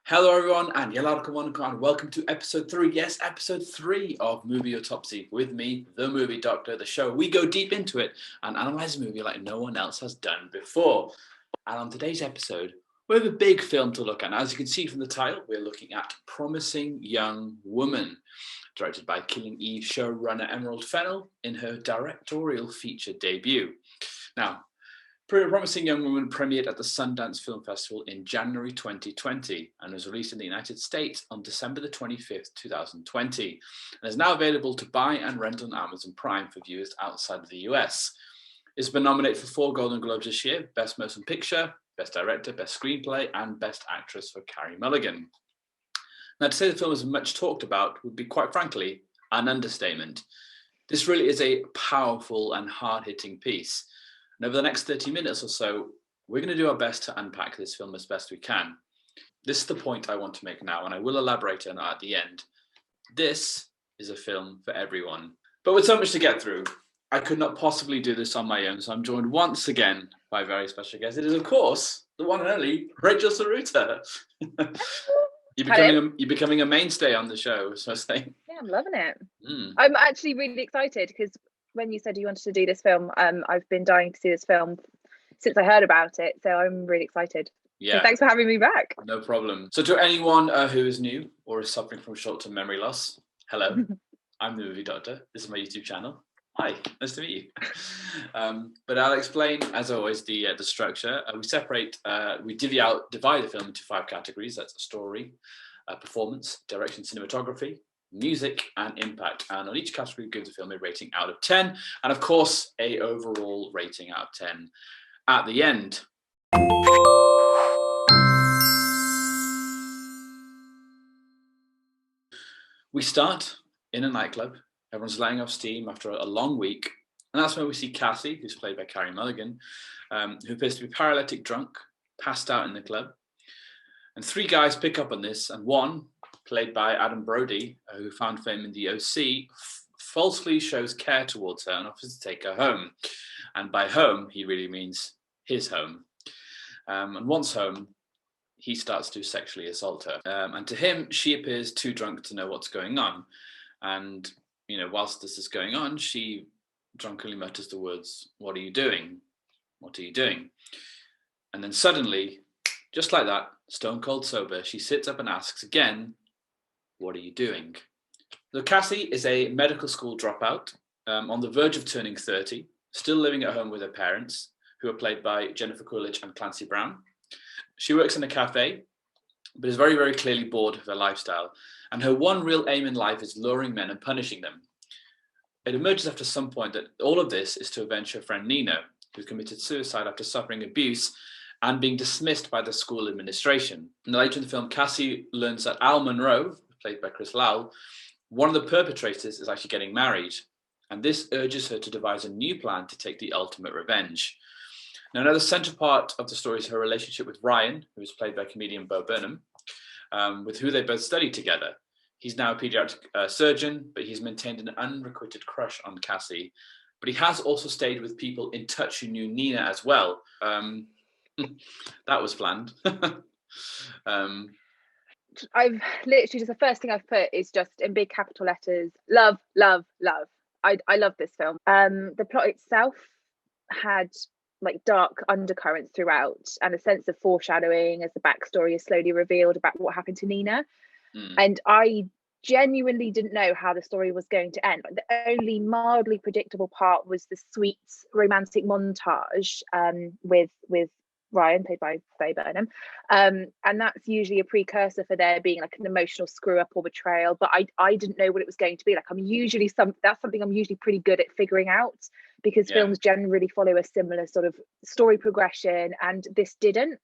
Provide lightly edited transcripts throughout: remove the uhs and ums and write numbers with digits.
Hello everyone, and and welcome to episode 3. Yes, episode 3 of Movie Autopsy with me, the movie doctor, the show. We go deep into it and analyze a movie like no one else has done before. And on today's episode, we have a big film to look at. And as you can see from the title, we're looking at Promising Young Woman, directed by Killing Eve showrunner Emerald Fennel in her directorial feature debut. Now, Promising Young Woman premiered at the Sundance Film Festival in January 2020 and was released in the United States on December the 25th, 2020, and is now available to buy and rent on Amazon Prime for viewers outside of the US. It's been nominated for 4 Golden Globes this year: Best Motion Picture, Best Director, Best Screenplay, and Best Actress for Carey Mulligan. Now, to say the film is much talked about would be, quite frankly, an understatement. This really is a powerful and hard-hitting piece. And over the next 30 minutes or so, we're going to do our best to unpack this film as best we can. This is the point I want to make now, and I will elaborate on that at the end. This is a film for everyone. But with so much to get through, I could not possibly do this on my own, so I'm joined once again by a very special guest. It is, of course, the one and only Rachel Szaruta. You're becoming a mainstay on the show, so I say. Yeah, I'm loving it. I'm actually really excited because when you said you wanted to do this film, I've been dying to see this film since I heard about it, so I'm really excited. Yeah. So thanks for having me back. No problem. So to anyone who is new or is suffering from short-term memory loss, hello, I'm the movie doctor. This is my YouTube channel. Hi, nice to meet you. But I'll explain, as always, the structure. We divide the film into 5 categories. That's a story, performance, direction, cinematography, music, and impact. And on each category, we give the film a rating out of 10, and of course, a overall rating out of 10 at the end. We start in a nightclub. Everyone's letting off steam after a long week. And that's when we see Cassie, who's played by Carey Mulligan, who appears to be paralytic drunk, passed out in the club. And 3 guys pick up on this, and one, played by Adam Brody, who found fame in the OC, falsely shows care towards her and offers to take her home. And by home, he really means his home. And once home, he starts to sexually assault her. And to him, she appears too drunk to know what's going on. And, whilst this is going on, she drunkenly mutters the words, "What are you doing? What are you doing?" And then suddenly, just like that, stone cold sober, she sits up and asks again, "What are you doing?" So Cassie is a medical school dropout, on the verge of turning 30, still living at home with her parents, who are played by Jennifer Coolidge and Clancy Brown. She works in a cafe, but is very, very clearly bored of her lifestyle, and her one real aim in life is luring men and punishing them. It emerges after some point that all of this is to avenge her friend Nina, who committed suicide after suffering abuse and being dismissed by the school administration. And later in the film, Cassie learns that Al Monroe, played by Chris Lowell, one of the perpetrators, is actually getting married. And this urges her to devise a new plan to take the ultimate revenge. Now, another central part of the story is her relationship with Ryan, who is played by comedian Burnham, with who they both studied together. He's now a pediatric surgeon, but he's maintained an unrequited crush on Cassie. But he has also stayed with people in touch who knew Nina as well. That was planned. I've literally just, the first thing I've put is just in big capital letters: love, love, love. I love this film. The plot itself had like dark undercurrents throughout, and a sense of foreshadowing as the backstory is slowly revealed about what happened to Nina. And I genuinely didn't know how the story was going to end. The only mildly predictable part was the sweet romantic montage with Ryan, played by Burnham, and that's usually a precursor for there being like an emotional screw up or betrayal. But I didn't know what it was going to be like. That's something I'm usually pretty good at figuring out, because films generally follow a similar sort of story progression, and this didn't.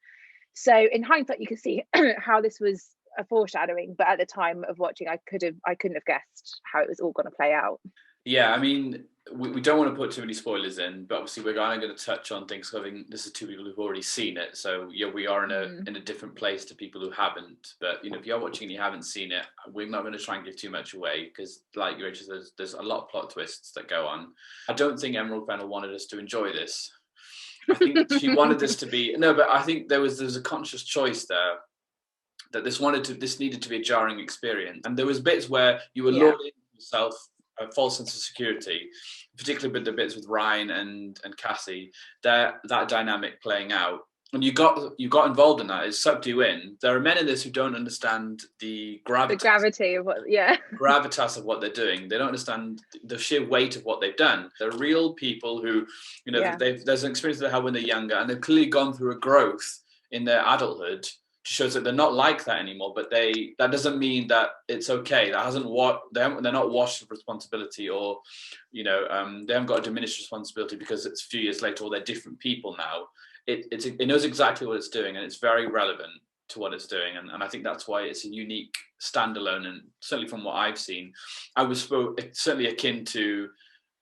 So in hindsight, you can see how this was a foreshadowing, but at the time of watching, I couldn't have guessed how it was all going to play out. Yeah, I mean, we don't want to put too many spoilers in, but obviously we're going to touch on things. I think this is 2 people who've already seen it, so yeah, we are in a different place to people who haven't. But if you're watching and you haven't seen it, we're not going to try and give too much away, because, like you Rachel, there's a lot of plot twists that go on. I don't think Emerald Fennel wanted us to enjoy this. I think she wanted this to be but I think there was a conscious choice there that this needed to be a jarring experience. And there was bits where you were lulled into yourself a false sense of security, particularly with the bits with Ryan and Cassie, that dynamic playing out. And you got involved in that. It sucked you in. There are men in this who don't understand the gravity of gravitas of what they're doing. They don't understand the sheer weight of what they've done. They're real people who, there's an experience they have when they're younger, and they've clearly gone through a growth in their adulthood. Shows that they're not like that anymore, but that doesn't mean that it's okay. They're not washed of responsibility, or they haven't got a diminished responsibility because it's a few years later, or they're different people now. It knows exactly what it's doing, and it's very relevant to what it's doing, and I think that's why it's a unique standalone. And certainly from what I've seen, it's certainly akin to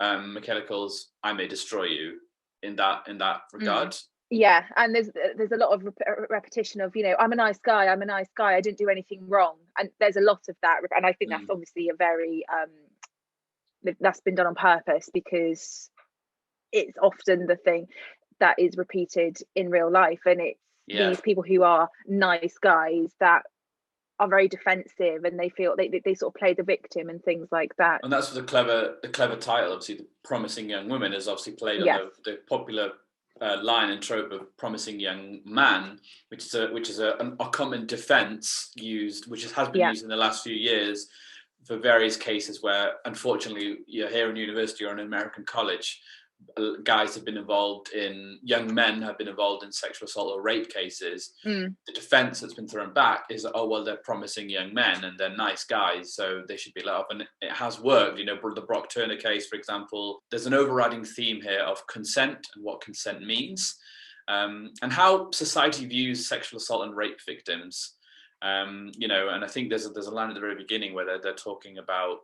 Michaela Cole's "I May Destroy You" in that regard. Yeah, and there's a lot of repetition of, I'm a nice guy, I didn't do anything wrong, and there's a lot of that, and I think that's obviously a very that's been done on purpose, because it's often the thing that is repeated in real life, and it's these people who are nice guys that are very defensive, and they feel they sort of play the victim and things like that. And that's the clever title. Obviously, The Promising Young Woman is obviously played on the popular line and trope of promising young man, which is a common defense used, which has been used in the last few years for various cases where, unfortunately, you're here in university or in an American college, young men have been involved in sexual assault or rape cases. The defense that's been thrown back is, oh, well, they're promising young men and they're nice guys, so they should be let off. And it has worked. The Brock Turner case, for example, there's an overriding theme here of consent and what consent means, and how society views sexual assault and rape victims. And I think there's a line at the very beginning where they're talking about,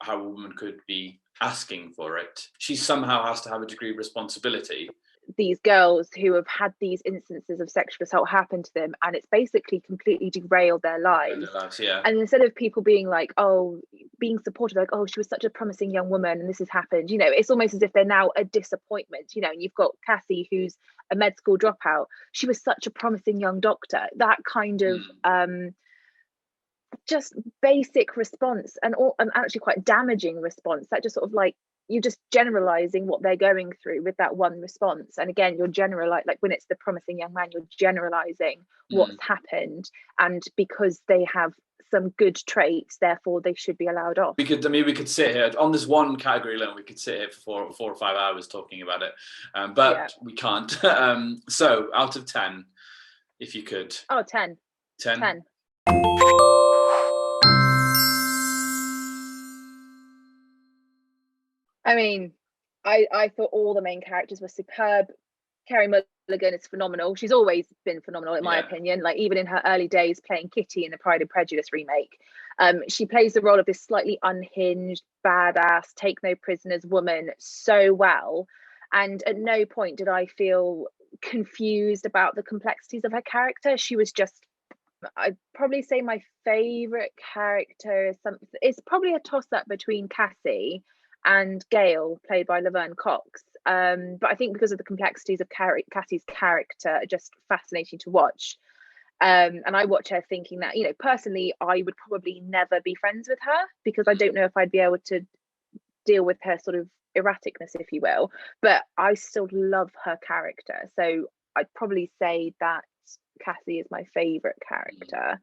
how a woman could be asking for it. She somehow has to have a degree of responsibility. These girls who have had these instances of sexual assault happen to them, and it's basically completely derailed their lives. And instead of people being like, being supportive, like, she was such a promising young woman and this has happened, it's almost as if they're now a disappointment. And you've got Cassie, who's a med school dropout. She was such a promising young doctor. That kind of just basic response, and actually quite damaging response, that just sort of like, you're just generalizing what they're going through with that one response. And again, you're like when it's the promising young man, you're generalizing what's happened, and because they have some good traits, therefore they should be allowed off. We could sit here on this one category alone. We could sit here for 4 or 5 hours talking about it, but we can't. So out of 10, if you could. 10. 10. I mean, I thought all the main characters were superb. Carey Mulligan is phenomenal. She's always been phenomenal, in my opinion. Like, even in her early days playing Kitty in the Pride and Prejudice remake, she plays the role of this slightly unhinged, badass, take no prisoners woman so well. And at no point did I feel confused about the complexities of her character. She was just, I'd probably say my favorite character is probably a toss-up between Cassie and Gail, played by Laverne Cox. But I think because of the complexities of Cassie's character, just fascinating to watch. And I watch her thinking that, personally, I would probably never be friends with her, because I don't know if I'd be able to deal with her sort of erraticness, if you will. But I still love her character. So I'd probably say that Cassie is my favourite character.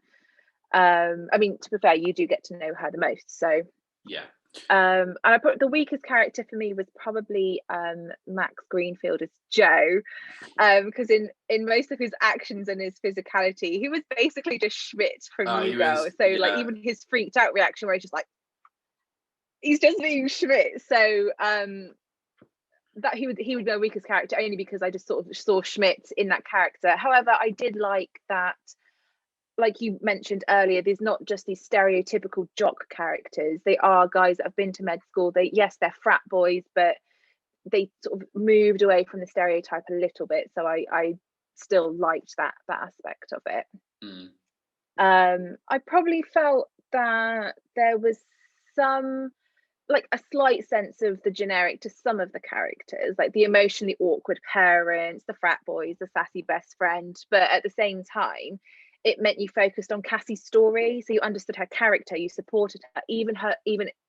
I mean, to be fair, you do get to know her the most. So yeah. And I put the weakest character for me was probably Max Greenfield as Joe, because in most of his actions and his physicality, he was basically just Schmidt from New Girl. So like, even his freaked out reaction where he's just like, he's just being Schmidt. So that he would be my weakest character, only because I just sort of saw Schmidt in that character. However, I did like that, like you mentioned earlier, there's not just these stereotypical jock characters. They are guys that have been to med school. They're frat boys, but they sort of moved away from the stereotype a little bit. So I still liked that aspect of it. I probably felt that there was some, like, a slight sense of the generic to some of the characters, like the emotionally awkward parents, the frat boys, the sassy best friend. But at the same time, it meant you focused on Cassie's story, so you understood her character, you supported her, even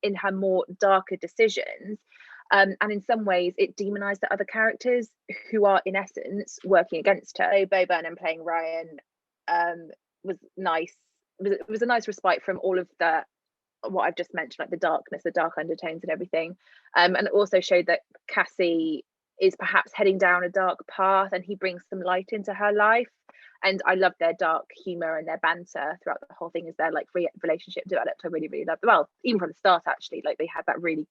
in her more darker decisions. And in some ways, it demonized the other characters who are, in essence, working against her. So Bo Burnham playing Ryan was nice. It was a nice respite from all of the what I've just mentioned, like the darkness, the dark undertones, and everything. And it also showed that Cassie is perhaps heading down a dark path, and he brings some light into her life. And I love their dark humor and their banter throughout the whole thing as their like relationship developed. I really, really loved. Well, even from the start, actually, like they had that really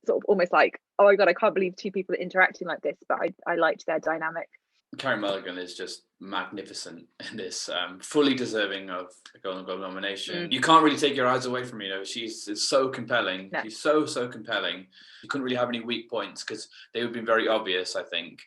sort of almost like, oh my god, I can't believe two people are interacting like this. But I liked their dynamic. Carey Mulligan is just magnificent in this, fully deserving of a Golden Globe nomination. You can't really take your eyes away from her, you know. It's so compelling. No. She's so compelling. You couldn't really have any weak points because they would be very obvious, I think.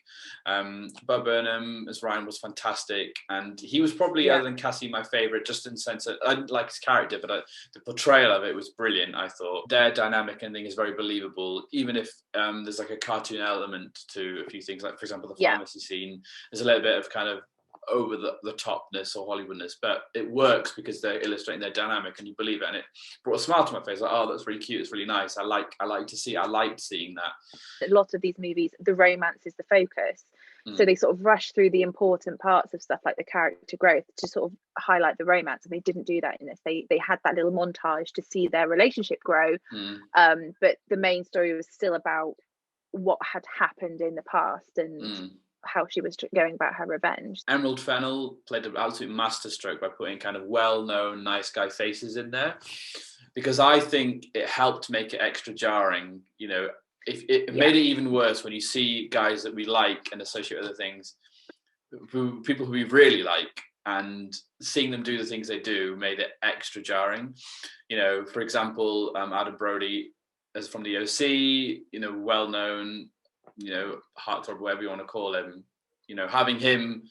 Bo Burnham as Ryan was fantastic, and he was probably, other than Cassie, my favourite, just in the sense that I didn't like his character, but the portrayal of it was brilliant, I thought. Their dynamic ending is very believable, even if there's like a cartoon element to a few things, like, for example, the pharmacy scene. There's a little bit of kind of over the topness or Hollywoodness, but it works because they're illustrating their dynamic and you believe it, and it brought a smile to my face, like, oh, that's really cute, it's really nice. I liked seeing that. A lot of these movies, the romance is the focus, so they sort of rush through the important parts of stuff like the character growth to sort of highlight the romance, and they didn't do that in this. They had that little montage to see their relationship grow, but the main story was still about what had happened in the past and how she was going about her revenge. Emerald Fennel played an absolute masterstroke by putting kind of well-known nice guy faces in there, because I think it helped make it extra jarring. You know, if it made it even worse when you see guys that we like and associate with other things, people who we really like, and seeing them do the things they do made it extra jarring. You know, for example, Adam Brody, as from the OC, you know, well-known, you know, heartthrob, whatever you want to call him, you know, having him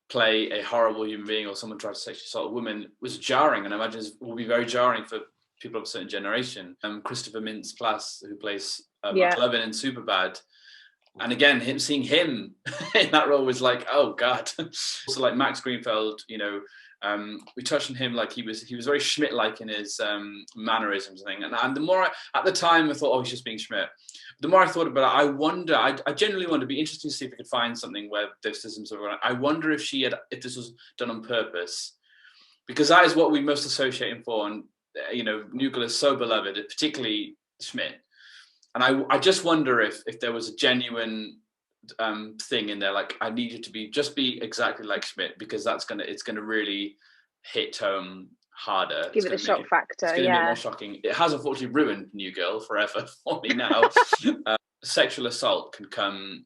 play a horrible human being or someone tries to sexually assault a woman was jarring, and I imagine it will be very jarring for people of a certain generation. Christopher Mintz-Plasse, who plays McLovin in Superbad, and again, seeing him in that role was like, oh god. Also, like Max Greenfeld, you know, we touched on him, like he was very Schmidt-like in his mannerisms and thing. And the more at the time I thought, oh, he's just being Schmidt. The more I thought about it, I wonder. I genuinely wonder. It'd be interesting to see if we could find something where those systems are. I wonder if this was done on purpose, because that is what we most associate him for. And you know, Newgall is so beloved, particularly Schmidt. And I just wonder if there was a genuine thing in there, like I need you to be exactly like Schmidt, because it's gonna really hit home harder. Give it a shock factor. It's gonna be more shocking. It has unfortunately ruined New Girl forever for me now. Sexual assault can come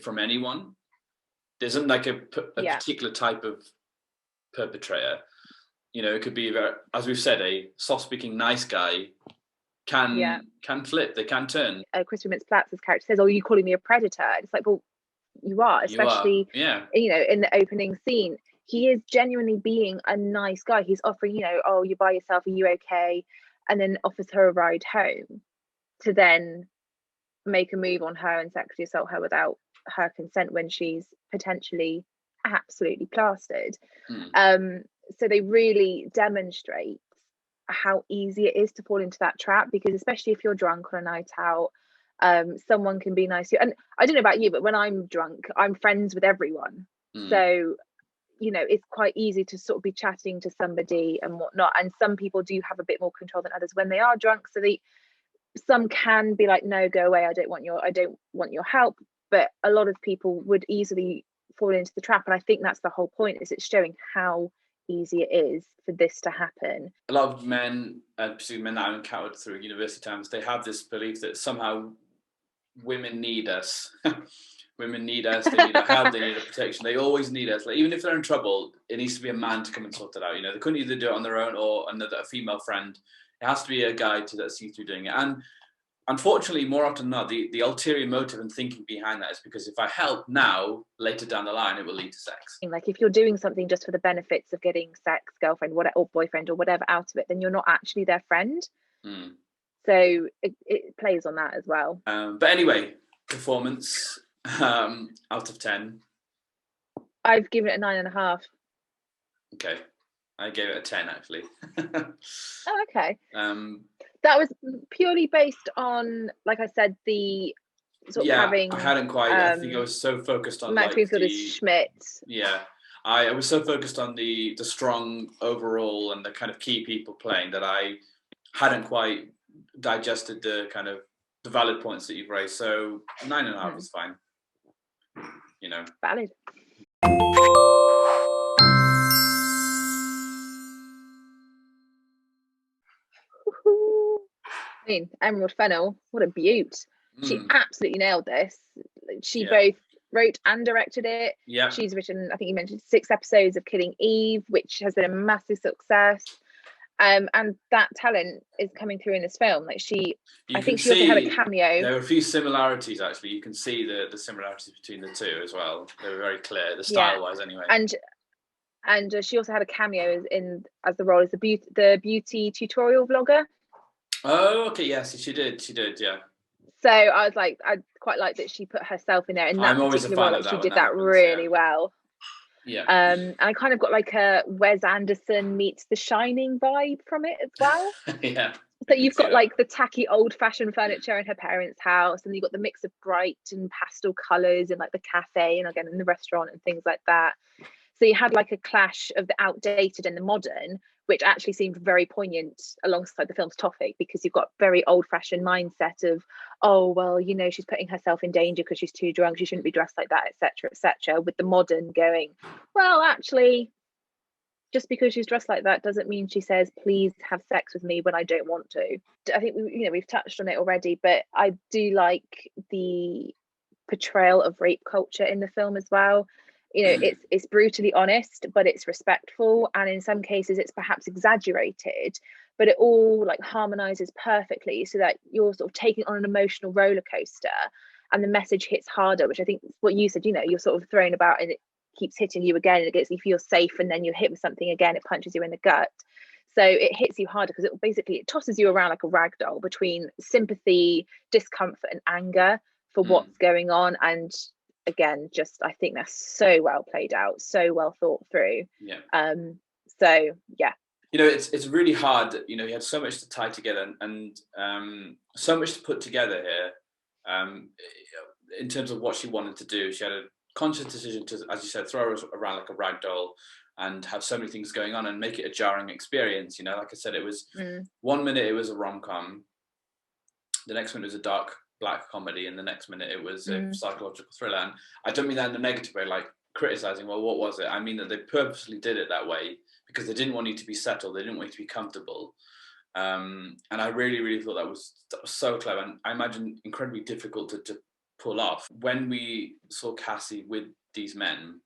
from anyone. There isn't like a particular type of perpetrator. You know, it could be, as we've said, a soft-speaking nice guy can flip. They can turn. Christopher Mintz-Plasse's character says, "Oh, you calling me a predator?" And it's like, well, you are, especially you know, in the opening scene. He is genuinely being a nice guy. He's offering, you know, oh, you're by yourself, are you okay? And then offers her a ride home, to then make a move on her and sexually assault her without her consent when she's potentially absolutely plastered. So they really demonstrate how easy it is to fall into that trap, because especially if you're drunk on a night out, someone can be nice to you. And I don't know about you, but when I'm drunk, I'm friends with everyone. So you know, it's quite easy to sort of be chatting to somebody and whatnot. And some people do have a bit more control than others when they are drunk. So some can be like, no, go away. I don't want your help. But a lot of people would easily fall into the trap. And I think that's the whole point, is it's showing how easy it is for this to happen. A lot of men, particularly men that I've encountered through university times, they have this belief that somehow women need us. Women need us, they need our help, they need our protection, they always need us. Like, even if they're in trouble, it needs to be a man to come and sort it out. You know, they couldn't either do it on their own or a female friend. It has to be a guy that sees through doing it. And unfortunately, more often than not, the ulterior motive and thinking behind that is because if I help now, later down the line, it will lead to sex. Like, if you're doing something just for the benefits of getting sex, girlfriend, whatever, or boyfriend or whatever out of it, then you're not actually their friend. So it plays on that as well. But anyway, performance. Out of 10, I've given it a 9.5. Okay, I gave it a 10 actually. Oh, okay. That was purely based on, like I said, the sort of having. I hadn't quite. I think I was so focused on Max Greenfield as Schmidt. Yeah, I was so focused on the strong overall and the kind of key people playing that I hadn't quite digested the kind of the valid points that you've raised. So 9.5 is fine. You know, valid. I mean, Emerald Fennel, what a beaut. She absolutely nailed this. She both wrote and directed it. Yeah. She's written, I think you mentioned 6 episodes of Killing Eve, which has been a massive success. And that talent is coming through in this film. Like I think she also had a cameo. There were a few similarities actually. You can see the similarities between the two as well. They were very clear, the style-wise anyway. And she also had a cameo as the role as the beauty tutorial vlogger. Oh, okay, yes, she did, yeah. So I was like, I quite like that she put herself in there in that particular role. Like, she did that really well. Yeah. And I kind of got like a Wes Anderson meets The Shining vibe from it as well. Yeah. So you've got like the tacky old-fashioned furniture in her parents' house, and you've got the mix of bright and pastel colours in like the cafe and again in the restaurant and things like that. So you had like a clash of the outdated and the modern, which actually seemed very poignant alongside the film's topic, because you've got very old-fashioned mindset of, oh, well, you know, she's putting herself in danger because she's too drunk, she shouldn't be dressed like that, etc., with the modern going, well, actually, just because she's dressed like that doesn't mean she says, please have sex with me when I don't want to. I think we've touched on it already, but I do like the portrayal of rape culture in the film as well. You know, it's brutally honest, but it's respectful, and in some cases it's perhaps exaggerated, but it all like harmonizes perfectly so that you're sort of taking on an emotional roller coaster and the message hits harder, which I think is what you said. You know, you're sort of thrown about and it keeps hitting you again, and you feel safe, and then you hit with something again, it punches you in the gut. So it hits you harder because it tosses you around like a rag doll between sympathy, discomfort and anger for what's going on. And again, just I think that's so well played out, so well thought through. So yeah, you know, it's really hard. You know, you had so much to tie together and so much to put together here in terms of what she wanted to do. She had a conscious decision to, as you said, throw her around like a rag doll and have so many things going on and make it a jarring experience. You know, like I said, it was 1 minute it was a rom-com, the next minute it was a dark black comedy, and the next minute it was a psychological thriller. And I don't mean that in a negative way, like criticizing, well, what was it? I mean that they purposely did it that way because they didn't want you to be settled, they didn't want you to be comfortable. And I really, really thought that was so clever, and I imagine incredibly difficult to pull off. When we saw Cassie with these men,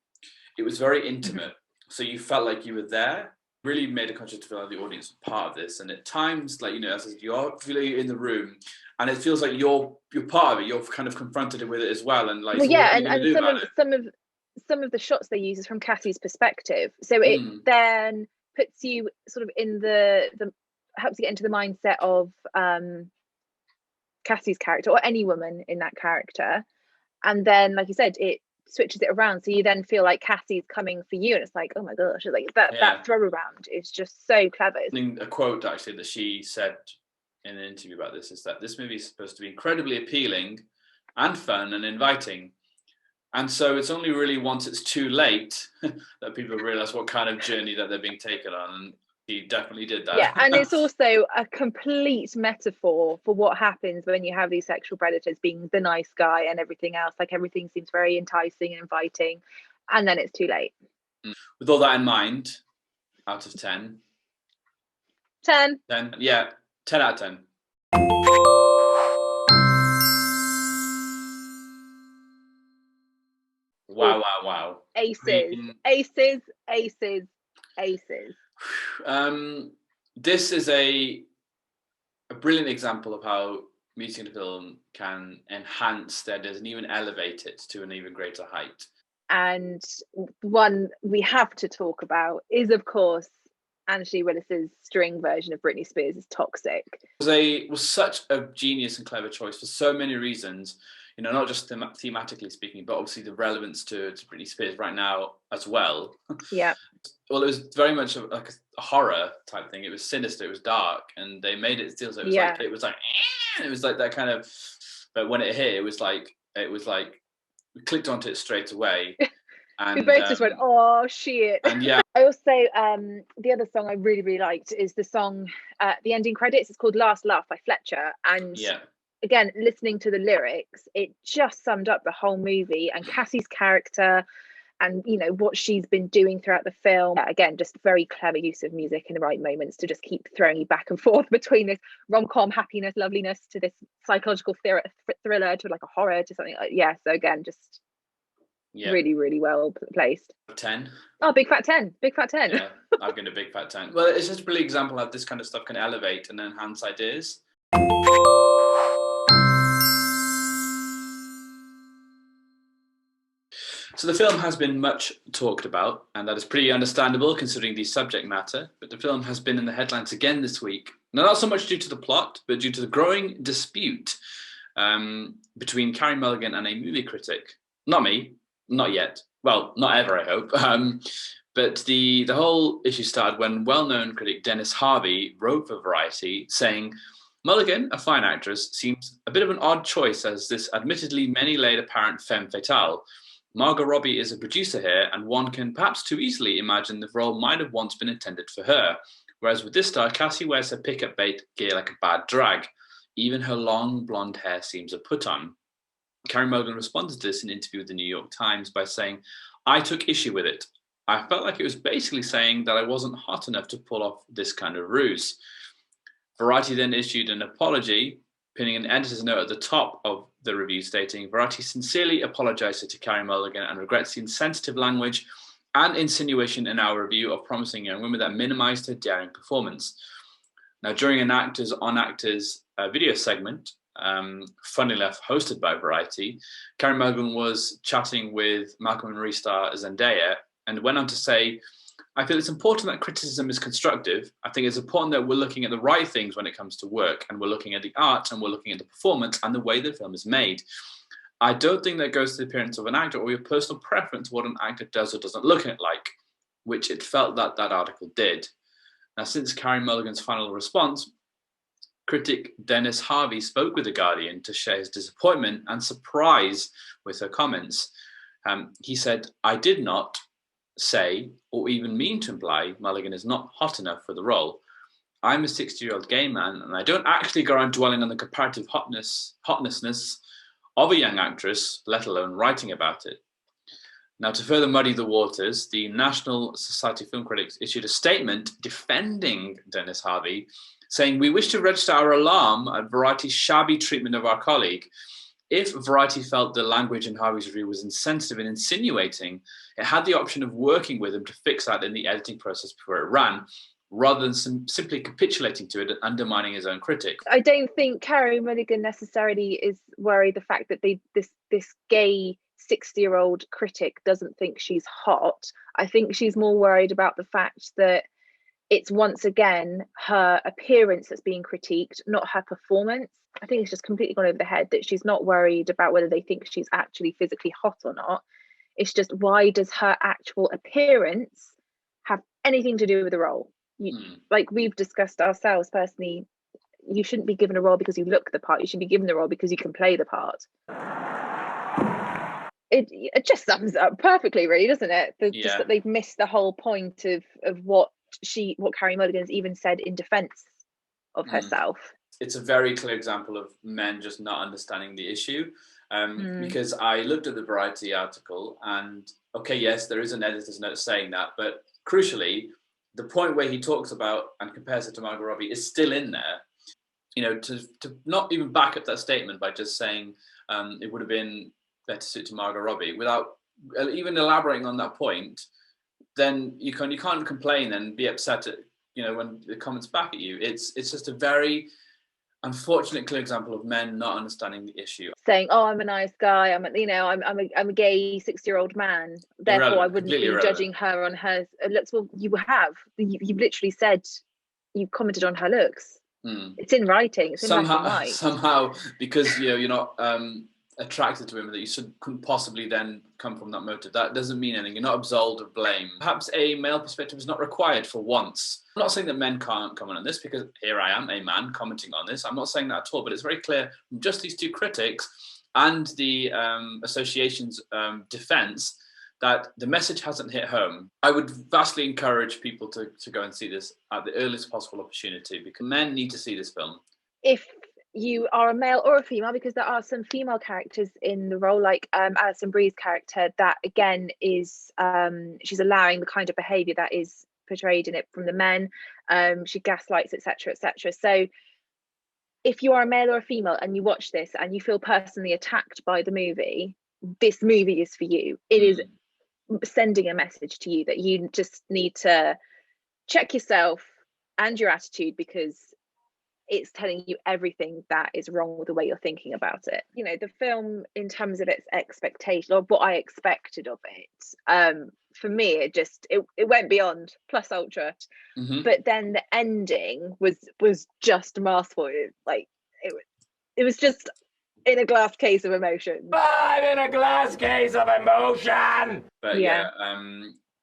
it was very intimate. So you felt like you were there, really made a conscious to feel like the audience was part of this. And at times, like, you know, as you're feeling in the room, and it feels like you're part of it. You're kind of confronted with it as well, and like, well, so yeah, and some of the shots they use is from Cassie's perspective, so it then puts you sort of in the helps you get into the mindset of Cassie's character or any woman in that character, and then, like you said, it switches it around, so you then feel like Cassie's coming for you, and it's like, oh my gosh, like that throw around is just so clever. A quote actually that she said in an interview about this is that this movie is supposed to be incredibly appealing and fun and inviting, and so it's only really once it's too late that people realize what kind of journey that they're being taken on. And he definitely did that. Yeah, and it's also a complete metaphor for what happens when you have these sexual predators being the nice guy and everything else. Like, everything seems very enticing and inviting, and then it's too late. With all that in mind, out of 10? 10. 10, yeah, 10 out of 10. Wow. Aces. Aces. This is a brilliant example of how music in a film can enhance that and even elevate it to an even greater height. And one we have to talk about is, of course, Angelina Willis's string version of Britney Spears' Toxic. It was such a genius and clever choice for so many reasons. not just thematically speaking, but obviously the relevance to Britney Spears right now as well. Yeah. Well, it was very much like a horror type thing. It was sinister, it was dark, and they made it still. So it was like it was like that kind of. But when it hit, it was like we clicked onto it straight away. And we both just went, oh shit. And yeah. I also the other song I really, really liked is the song, the ending credits. It's called Last Laugh by Fletcher. And again, listening to the lyrics, it just summed up the whole movie and Cassie's character and, what she's been doing throughout the film. Again, just very clever use of music in the right moments to just keep throwing you back and forth between this rom-com happiness, loveliness, to this psychological thriller, to like a horror, to something like, so again, just really, really well placed. 10. Oh, big fat 10. Big fat 10. Yeah, I've been a big fat 10. Well, it's just a brilliant example of how this kind of stuff can elevate and enhance ideas. So the film has been much talked about, and that is pretty understandable considering the subject matter, but the film has been in the headlines again this week. Now, not so much due to the plot, but due to the growing dispute between Carey Mulligan and a movie critic. Not me, not yet. Well, not ever, I hope. But the whole issue started when well-known critic Dennis Harvey wrote for Variety saying, Mulligan, a fine actress, seems a bit of an odd choice as this admittedly many-layered apparent femme fatale. Margot Robbie is a producer here, and one can perhaps too easily imagine the role might have once been intended for her. Whereas with this star, Cassie wears her pickup bait gear like a bad drag. Even her long blonde hair seems a put-on. Carey Mulligan responded to this in an interview with the New York Times by saying, I took issue with it. I felt like it was basically saying that I wasn't hot enough to pull off this kind of ruse. Variety then issued an apology, pinning an editor's note at the top of the review stating, Variety sincerely apologizes to Carey Mulligan and regrets the insensitive language and insinuation in our review of Promising Young Women that minimized her daring performance. Now, during an Actors on Actors video segment, funnily enough, hosted by Variety, Carey Mulligan was chatting with Malcolm and Marie star Zendaya and went on to say, I feel it's important that criticism is constructive. I think it's important that we're looking at the right things when it comes to work, and we're looking at the art, and we're looking at the performance and the way the film is made. I don't think that goes to the appearance of an actor or your personal preference what an actor does or doesn't look like, which it felt that article did. Now, since Carey Mulligan's final response, critic Dennis Harvey spoke with The Guardian to share his disappointment and surprise with her comments. He said, I did not say or even mean to imply Mulligan is not hot enough for the role. I'm a 60-year-old gay man, and I don't actually go around dwelling on the comparative hotnessness of a young actress, let alone writing about it. Now, to further muddy the waters, the National Society of Film Critics issued a statement defending Dennis Harvey, saying, we wish to register our alarm at Variety's shabby treatment of our colleague. If Variety felt the language in Harvey's review was insensitive and insinuating, it had the option of working with him to fix that in the editing process before it ran, rather than simply capitulating to it and undermining his own critic. I don't think Carey Mulligan necessarily is worried the fact that this gay 60-year-old critic doesn't think she's hot. I think she's more worried about the fact that it's once again her appearance that's being critiqued, not her performance. I think it's just completely gone over the head that she's not worried about whether they think she's actually physically hot or not. It's just, why does her actual appearance have anything to do with the role? Like we've discussed ourselves personally, you shouldn't be given a role because you look the part. You should be given the role because you can play the part. It just sums up perfectly, really, doesn't it? Just that they've missed the whole point of what Carey Mulligan's even said in defense of herself. It's a very clear example of men just not understanding the issue, because I looked at the Variety article and, okay, yes, there is an editor's note saying that, but crucially, the point where he talks about and compares it to Margot Robbie is still in there. You know, to not even back up that statement by just saying it would have been better suited to Margot Robbie without even elaborating on that point, then you can't complain and be upset at, when the comments back at you. It's just a very unfortunate clear example of men not understanding the issue. Saying, "Oh, I'm a nice guy. I'm a gay 60-year-old man. Therefore, I wouldn't be judging her on her looks." Well, you have. You've literally said, you've commented on her looks. It's in writing. It's in somehow, because you're not attracted to women that you couldn't possibly then come from that motive. That doesn't mean anything. You're not absolved of blame. Perhaps a male perspective is not required for once. I'm not saying that men can't comment on this, because here I am, a man, commenting on this. I'm not saying that at all, but it's very clear from just these two critics and the association's defense that the message hasn't hit home. I would vastly encourage people to go and see this at the earliest possible opportunity, because men need to see this film. If you are a male or a female, because there are some female characters in the role, like Alison Brie's character, that again is she's allowing the kind of behaviour that is portrayed in it from the men. She gaslights, etc., etc. So if you are a male or a female and you watch this and you feel personally attacked by the movie, this movie is for you. It is sending a message to you that you just need to check yourself and your attitude, because it's telling you everything that is wrong with the way you're thinking about it. You know, the film, in terms of its expectation, or what I expected of it, for me, it went beyond plus ultra. But then the ending was just masterful. It was just in a glass case of emotion. I'm in a glass case of emotion. But yeah,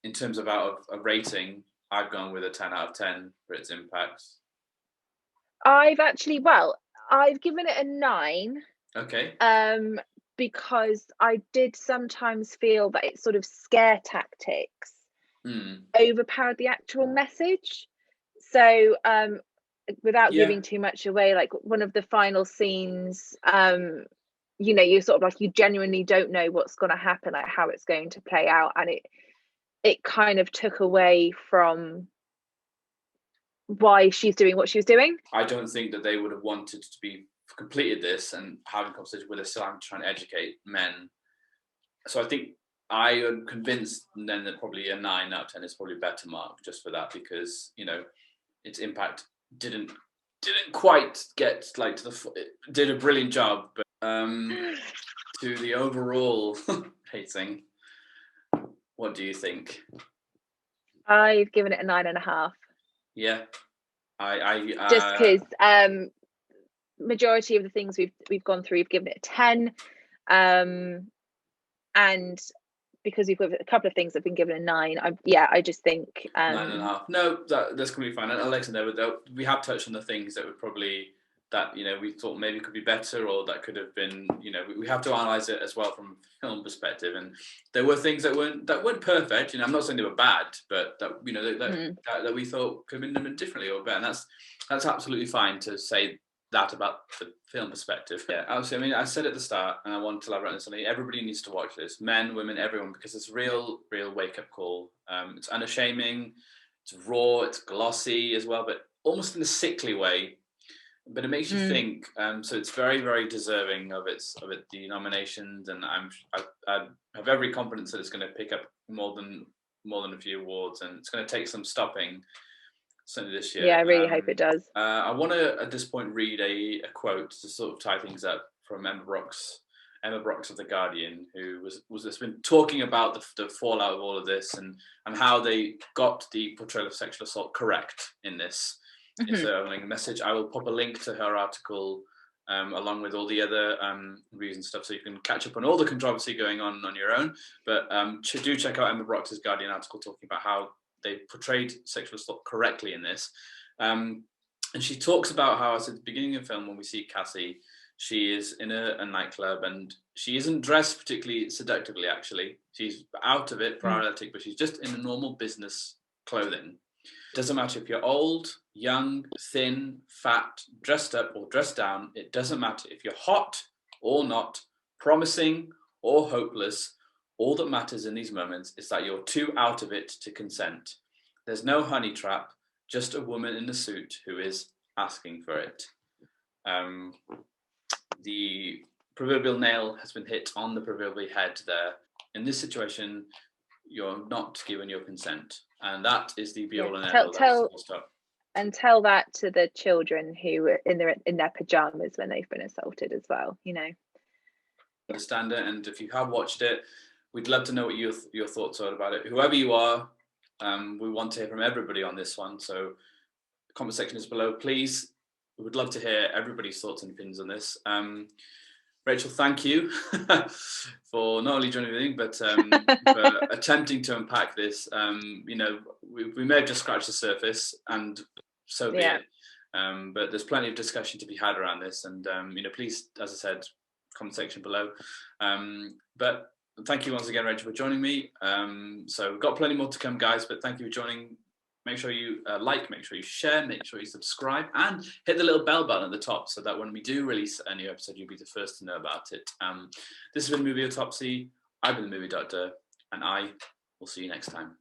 in terms of out of a rating, I've gone with a 10 out of 10 for its impact. I've given it a 9. Okay. Because I did sometimes feel that it's sort of scare tactics overpowered the actual message. So without giving too much away, like one of the final scenes, you know, you sort of like, you genuinely don't know what's going to happen, like how it's going to play out, and it kind of took away from why she's doing what she was doing. I don't think that they would have wanted to be completed this and having conversations where they're still having to try and educate men. So I think I am convinced then that probably a 9 out of 10 is probably a better mark, just for that, because, you know, its impact didn't quite get like to it did a brilliant job, but to the overall rating, what do you think? I've given it a 9.5. Yeah, I just because majority of the things we've gone through, we've given it a 10, and because we've got a couple of things that have been given a 9, I just think 9.5. No, that's completely fine. And Alexa, we have touched on the things that would probably, that, you know, we thought maybe could be better, or that could have been, you know, we have to analyze it as well from a film perspective. And there were things that weren't perfect. You know, I'm not saying they were bad, but that, you know, that we thought could have been done differently or better. And that's absolutely fine to say that about the film perspective. Yeah, obviously, I mean, I said at the start, and I want to elaborate on this, everybody needs to watch this, men, women, everyone, because it's a real wake-up call. It's unashaming, it's raw, it's glossy as well, but almost in a sickly way. But it makes you think. So it's very, very deserving of the nominations, and I have every confidence that it's going to pick up more than a few awards, and it's going to take some stopping, certainly this year. Yeah, I really hope it does. I want to at this point read a quote to sort of tie things up from Emma Brooks of The Guardian, who has been talking about the fallout of all of this and how they got the portrayal of sexual assault correct in this. It's a message. I will pop a link to her article along with all the other reviews and stuff, so you can catch up on all the controversy going on your own. But do check out Emma Brooks' Guardian article talking about how they portrayed sexual assault correctly in this. And she talks about how, at the beginning of the film, when we see Cassie, she is in a nightclub, and she isn't dressed particularly seductively, actually. She's out of it, paralytic, but she's just in a normal business clothing. It doesn't matter if you're old, young, thin, fat, dressed up or dressed down. It doesn't matter if you're hot or not, promising or hopeless. All that matters in these moments is that you're too out of it to consent. There's no honey trap, just a woman in a suit who is asking for it. The proverbial nail has been hit on the proverbial head there. In this situation, you're not given your consent. And that is the be all and end all. And tell that to the children who were in their pajamas when they've been assaulted as well, you know. Understand it, and if you have watched it, we'd love to know what your thoughts are about it. Whoever you are, we want to hear from everybody on this one. So the comment section is below. Please, we would love to hear everybody's thoughts and opinions on this. Rachel, thank you for not only joining me, but for attempting to unpack this. We may have just scratched the surface, and so be it. But there's plenty of discussion to be had around this, and please, as I said, comment section below. But thank you once again, Rachel, for joining me. So we've got plenty more to come, guys. But thank you for joining. Make sure you like, make sure you share, make sure you subscribe, and hit the little bell button at the top so that when we do release a new episode, you'll be the first to know about it. This has been Movie Autopsy. I've been the Movie Doctor, and I will see you next time.